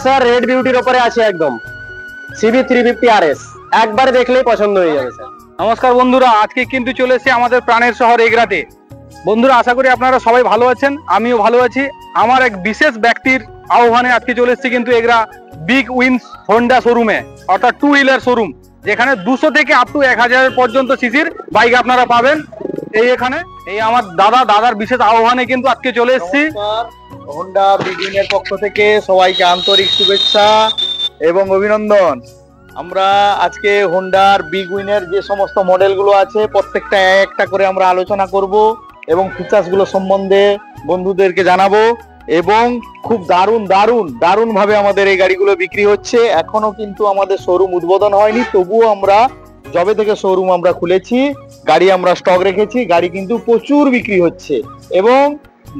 Sir red বিউটির উপরে আছে একদম CB350RS, একবার দেখলেই পছন্দ হয়ে যাবে স্যার। নমস্কার বন্ধুরা, আজকে কিন্তু চলে এসেছি আমাদের প্রাণের শহর এগরাতে। বন্ধুরা আশা করি আপনারা সবাই ভালো আছেন, আমিও ভালো আছি। আমার এক বিশেষ ব্যক্তির আহ্বানে আজকে চলে এসেছি কিন্তু এগরা বিগ উইন্স হোন্ডা শোরুমে, অর্থাৎ টু হুইলার শোরুম, যেখানে 200 থেকে আপ টু 1000 পর্যন্ত সিসির বাইক আপনারা পাবেন। এখানে আমার দাদার বিশেষ আহ্বানে কিন্তু আজকে চলে এসেছি। হোন্ডা বিগ উইনের পক্ষ থেকে সবাইকে আন্তরিক শুভেচ্ছা এবং অভিনন্দন। আমরা আজকে হোন্ডার বিগ উইনের যে সমস্ত মডেলগুলো আছে প্রত্যেকটা একটা করে আমরা আলোচনা করব এবং ফিচার্সগুলো সম্বন্ধে বন্ধুদেরকে জানাবো। এবং খুব দারুণ ভাবে আমাদের এই গাড়িগুলো বিক্রি হচ্ছে। এখনো কিন্তু আমাদের শোরুম উদ্বোধন হয়নি, তবুও আমরা যবে থেকে শোরুম আমরা খুলেছি গাড়ি আমরা স্টক রেখেছি। গাড়ি কিন্তু প্রচুর বিক্রি হচ্ছে এবং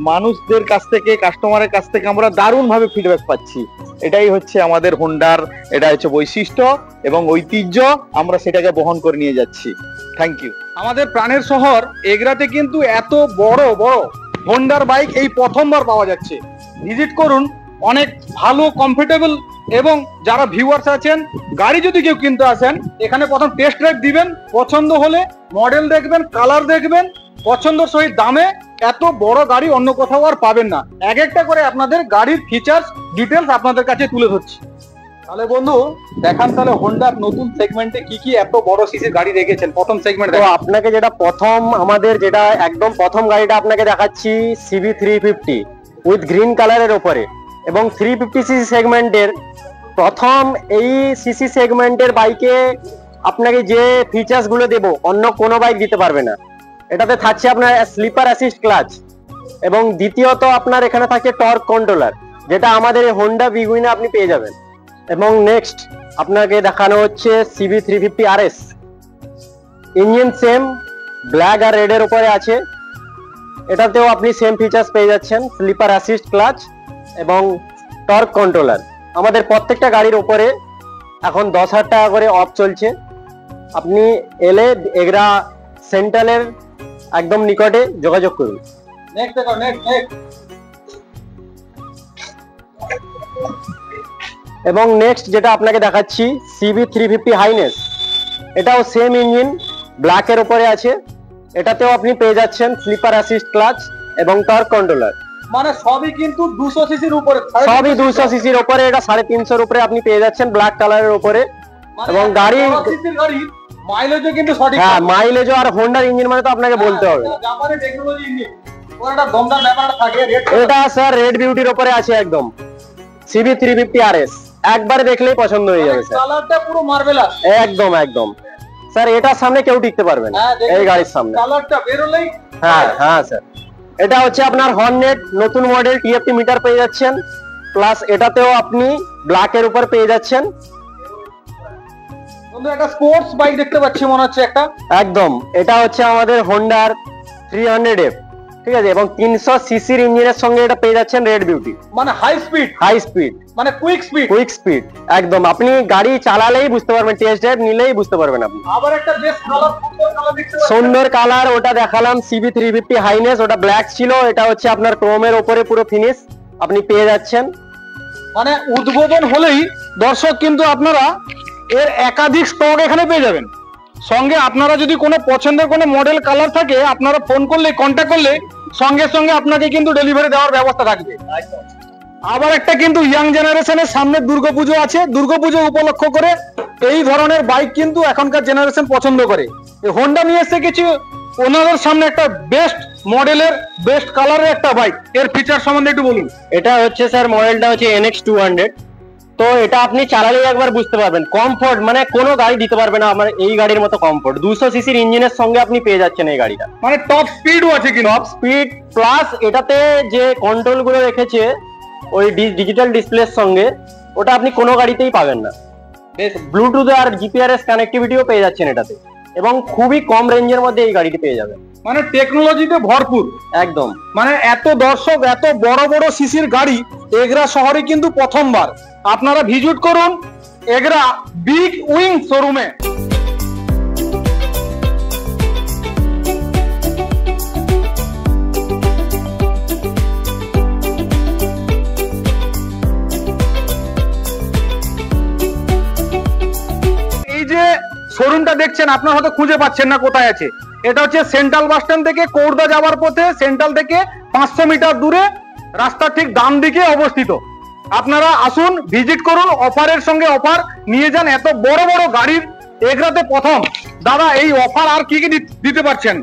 মানুষদের কাছ থেকে, কাস্টমারের কাছ থেকে আমরা দারুণ ভাবে ফিডব্যাক পাচ্ছি। এটাই হচ্ছে আমাদের হোন্ডার, এটা হচ্ছে বৈশিষ্ট্য এবং ঐতিহ্য, আমরা সেটাকে বহন করে নিয়ে যাচ্ছি। Thank you. আমাদের প্রাণের শহর এগরাতে কিন্তু এত বড় হোন্ডার বাইক এই প্রথমবার পাওয়া যাচ্ছে। ভিজিট করুন, অনেক ভালো কমফোর্টেবল। এবং যারা ভিউয়ার্স আছেন, গাড়ি যদি কেউ কিনতে আসেন, এখানে প্রথম টেস্ট ড্রাইভ দিবেন, পছন্দ হলে মডেল দেখবেন, কালার দেখবেন, পছন্দের সহিত দামে। এত বড় গাড়ি অন্য কোথাও আর পাবেন না। এক একটা করে আপনাদের গাড়ির ফিচার্স ডিটেলস আপনাদের কাছে তুলে ধরছি। তাহলে বন্ধু দেখান, তাহলে হোন্ডার নতুন সেগমেন্টে কি এত বড় সিসির গাড়ি রেখেছেন। প্রথম সেগমেন্ট তো আপনাকে যেটা আমাদের যেটা একদম প্রথম গাড়িটা আপনাকে দেখাচ্ছি CB350 উইথ গ্রিন কালারের উপরে, এবং 350cc সেগমেন্টের প্রথম এই সিসি সেগমেন্টের বাইকে আপনাকে যে ফিচার্স গুলো দেবো অন্য কোনো বাইক দিতে পারবে না। এটাতে থাকছে আপনার স্লিপার অ্যাসিস্ট ক্লাচ, এবং দ্বিতীয়ত আপনার এখানে থাকে টর্ক কন্ট্রোলার, যেটা আমাদের হোন্ডা বিগ উইনে আপনি পেয়ে যাবেন। এবং নেক্সট আপনাকে দেখানো হচ্ছে CB350RS, ইঞ্জিন সেম ব্ল্যাক আর রেড এর উপরে আছে। এটাতেও আপনি সেম ফিচার্স পেয়ে যাচ্ছেন, স্লিপার অ্যাসিস্ট ক্লাচ এবং টর্ক কন্ট্রোলার। আমাদের প্রত্যেকটা গাড়ির উপরে এখন 10,000 টাকা করে অফ চলছে। আপনি এলে এগরা সেন্ট্রালের একদম নিকটে যোগাযোগ করুন। এবং নেক্সট যেটা আপনাকে দেখাচ্ছি CB350 হাইনেস, এটাও সেম ইঞ্জিন ব্ল্যাক এর উপরে আছে। এটাতেও আপনি পেয়ে যাচ্ছেন স্লিপার অ্যাসিস্ট ক্লাচ এবং টর্ক কন্ট্রোলার। মানে সবই কিন্তু 200 সিসির উপরে, সবই 200 সিসির উপরে। এটা 350 উপরে আপনি পেয়ে যাচ্ছেন ব্ল্যাক কালারের উপরে। এবং গাড়ি মাইলেজও কিন্তু সঠিক। হ্যাঁ, মাইলেজও। আর হোন্ডার ইঞ্জিন মানে তো আপনাকে বলতে হবে। জাপানি টেকনোলজি ইঞ্জিন, ওটা দমদার ব্যাপারটা থাকে। এটা স্যার রেড বিউটির উপরে আছে একদম CB350RS, একবার দেখলেই পছন্দ হয়ে যাবে স্যার। কালারটা পুরো মার্ভেলাস, একদম স্যার। এটার সামনে কেউ টিকতে পারবে না এই গাড়ির সামনে। কালারটা বেরোলেই হ্যাঁ স্যার। এটা হচ্ছে আপনার হর্নেট নতুন মডেল TFT মিটার পেয়ে যাচ্ছেন, প্লাস এটাতেও আপনি ব্ল্যাক এর উপর পেয়ে যাচ্ছেন। বন্ধু একটা স্পোর্টস বাইক দেখতে পাচ্ছি মনে হচ্ছে একটা। একদম, এটা হচ্ছে আমাদের হোন্ডার 300F, ঠিক আছে। এবং 300 সিসির ইঞ্জিনের সঙ্গে এটা পেয়ে যাচ্ছেন রেড বিউটি। মানে হাই স্পিড, মানে কুইক স্পিড। একদম, আপনি গাড়ি চালালেই বুঝতে পারবেন, টেস্ট ড্রাইভ নিলেই বুঝতে পারবেন আপনি। আবার একটা বেশ সুন্দর কালার, ওটা দেখালাম CB350 হাইনেস, ওটা ব্ল্যাক ছিল। এটা হচ্ছে আপনার ক্রোমের উপরে পুরো ফিনিশ আপনি পেয়ে যাচ্ছেন। মানে উদ্বোধন হলেই দর্শক কিন্তু আপনারা এর একাধিক স্টক এখানে পেয়ে যাবেন। সঙ্গে আপনারা যদি কোনো পছন্দের কোনো মডেল কালার থাকে, আপনারা ফোন করলে, কন্ট্যাক্ট করলে সঙ্গে আপনাকে কিন্তু ডেলিভারি দেওয়ার ব্যবস্থা থাকবে। আবার একটা কিন্তু ইয়াং জেনারেশনের সামনে দুর্গাপুজো আছে, দুর্গাপুজো উপলক্ষ করে এই ধরনের বাইক কিন্তু এখনকার জেনারেশন পছন্দ করে। হোন্ডা নিয়ে এসে কিছু ওনাদের সামনে একটা বেস্ট মডেলের, বেস্ট কালারের একটা বাইক। এর ফিচার সম্বন্ধে একটু বলুন। এটা হচ্ছে স্যার মডেলটা হচ্ছে NX200। তো এটা আপনি চালালেই একবার বুঝতে পারবেন, কমফোর্ট মানে কোনো গাড়ি দিতে পারবে না আমার এই গাড়ির মতো কমফোর্ট। 200 সিসির ইঞ্জিনের সঙ্গে আপনি পেয়ে যাচ্ছেন এই গাড়িটা। মানে টপ স্পিডও আছে, কিন্তু টপ স্পিড প্লাস এটাতে যে কন্ট্রোল গুলো রেখেছে ওই ডিজিটাল ডিসপ্লের সঙ্গে, ওটা আপনি কোনো গাড়িতেই পাবেন না। ব্লুটুথ আর GPRS কানেক্টিভিটিও পেয়ে যাচ্ছেন এটাতে, এবং খুবই কম রেঞ্জের মধ্যে এই গাড়িটি পেয়ে যাবেন। মানে টেকনোলজিতে ভরপুর একদম। মানে এত দর্শক, এত বড় সিসির গাড়ি এগরা শহরে কিন্তু প্রথমবার। আপনারা ভিজিট করুন এগরা বিগ উইং শোরুমে। শোরুমটা দেখছেন আপনারা হয়তো খুঁজে পাচ্ছেন না কোথায় আছে। এটা হচ্ছে সেন্ট্রাল বাস স্ট্যান্ড থেকে কৌড়দা যাওয়ার পথে, সেন্ট্রাল থেকে 500 মিটার দূরে, রাস্তার ঠিক ডান দিকে অবস্থিত। আপনারা আসুন, ভিজিট করুন, অফারের সঙ্গে অফার নিয়ে যান। এত বড় বড় গাড়ির এগরাতে প্রথম। দাদা, এই অফার আর কি কি দিতে পারছেন?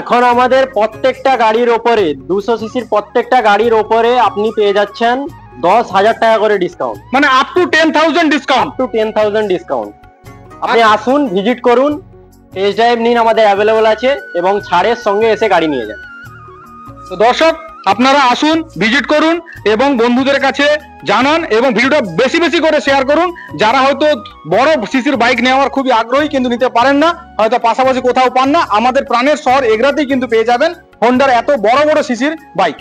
এখন আমাদের প্রত্যেকটা গাড়ির ওপরে 200 সিসির প্রত্যেকটা গাড়ির ওপরে আপনি পেয়ে যাচ্ছেন 10,000 টাকা করে ডিসকাউন্ট, মানে up to 10,000 discount. To 10,000 discount. আপনি আসুন, ভিজিট করুন, টেস্ট ড্রাইভ নিন, আমাদের অ্যাভেলেবল আছে, এবং ছাড়ের সঙ্গে এসে গাড়ি নিয়ে যান। তো দর্শক, আপনারা আসুন, ভিজিট করুন এবং বন্ধুদের কাছে জানান, এবং ভিডিওটা বেশি বেশি করে শেয়ার করুন। যারা হয়তো বড় সিসির বাইক নেওয়ার খুবই আগ্রহী কিন্তু নিতে পারেন না, হয়তো পাশাপাশি কোথাও পান না, আমাদের প্রাণের শহর এগরাতেই কিন্তু পেয়ে যাবেন হোন্ডার এত বড় বড় সিসির বাইক।